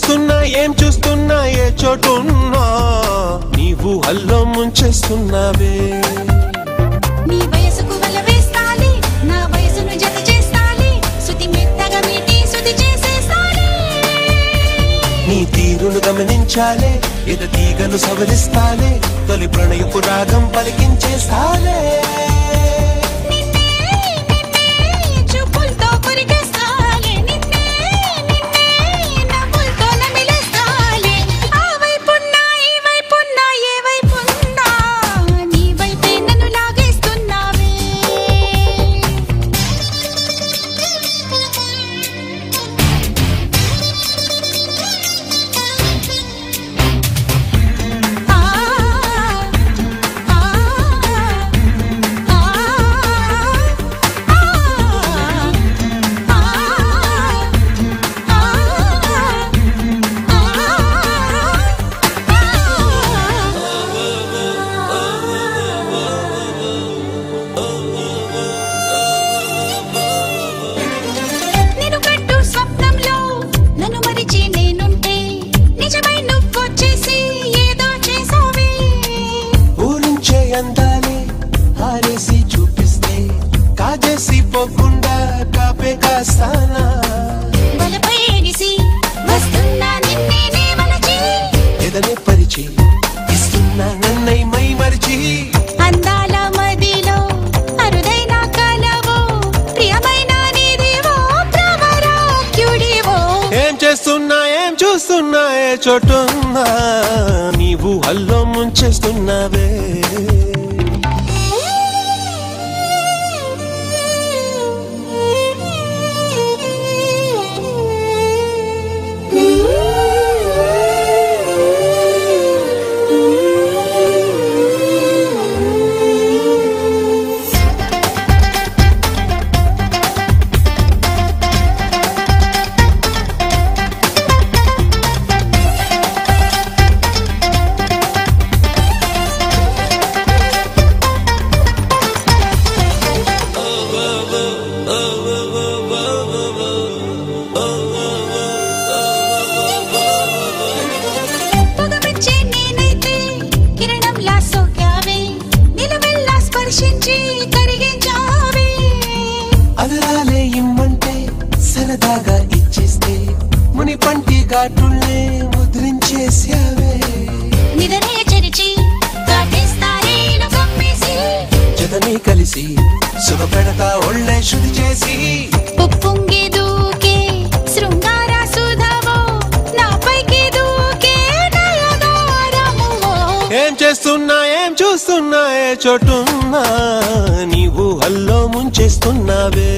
చేస్తున్నా ఏం చూస్తున్నా ఏ చోటున్నా నీవు హల్లో ముంచేస్తున్నావే నీ వయసుకు వల వేస్తాలి నా వయసును జత చేస్తాలి సుతి మెత్తగా మీటి సుతి చేసేస్తాలి నీ తీరును గమనించాలే ఎద తీగను సవరిస్తాలే తొలి ప్రణయపు రాగం పలికించేస్తాలే ఆరేసి చూపిస్తే కాజేసి పోకుండా కాపే కాస్తానా బలపై ఎగిసి వస్తున్నా నిన్నే మలచి ఎదనే పరిచి ఇస్తున్నా నన్నై మై మరిచి అందాల మదిలో అరుదైన కలవో ప్రియమైన నీదేవో ప్రవరాక్యుడివో ఏం చేస్తున్నా ఏం చూస్తున్నా ఏ చోటున్నా నీవు హల్లో ముంచేస్తున్నావే అదరాలే ఇమ్మంటే సరదాగా ఇచ్చేస్తే ముని పంటి ఘాటుల్నే ముద్రించేసావే నిదనే చెరిచి కాటేస్తారేను కమ్మేసి జతని కలిసి సుఖ పెడతా ఒళ్ళే శుద్ధి చేసి ఉప్పొంగి దూకే శృంగార సుధవో నాపైకి దూకే నయగారమువో ఏం చేస్తున్నా ఏం చూస్తున్నా ఏ చోటున్నా నీవు హల్లో ముంచేస్తున్నావే